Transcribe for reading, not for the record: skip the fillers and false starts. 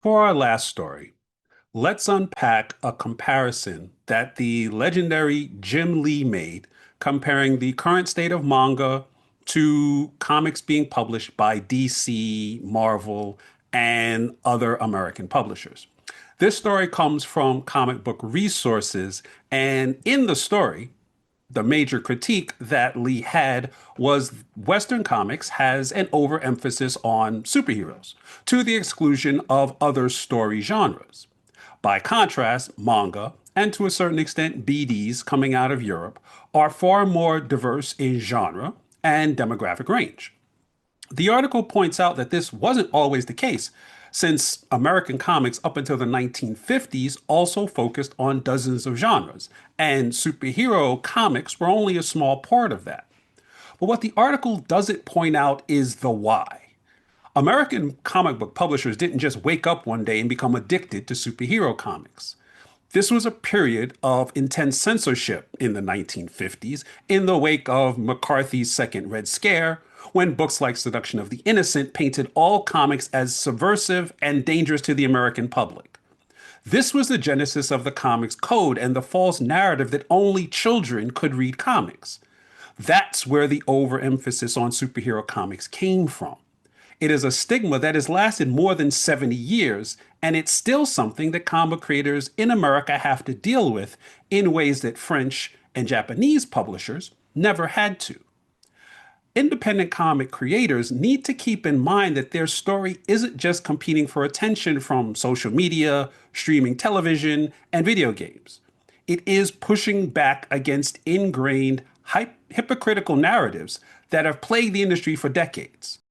For our last story, let's unpack a comparison that the legendary Jim Lee made comparing the current state of manga to comics being published by DC, Marvel, and other American publishers. This story comes from Comic Book Resources, and in the story, the major critique that Lee had was Western comics has an overemphasis on superheroes to the exclusion of other story genres. By contrast, manga, and to a certain extent BDs coming out of Europe, are far more diverse in genre and demographic range. The article points out that this wasn't always the case, since American comics up until the 1950s also focused on dozens of genres, and superhero comics were only a small part of that. But what the article doesn't point out is the why. American comic book publishers didn't just wake up one day and become addicted to superhero comics. This was a period of intense censorship in the 1950s in the wake of McCarthy's Second Red Scare, when books like Seduction of the Innocent painted all comics as subversive and dangerous to the American public. This was the genesis of the Comics Code and the false narrative that only children could read comics. That's where the overemphasis on superhero comics came from. It is a stigma that has lasted more than 70 years, and it's still something that comic creators in America have to deal with in ways that French and Japanese publishers never had to. Independent comic creators need to keep in mind that their story isn't just competing for attention from social media, streaming television, and video games. It is pushing back against ingrained, hypocritical narratives that have plagued the industry for decades.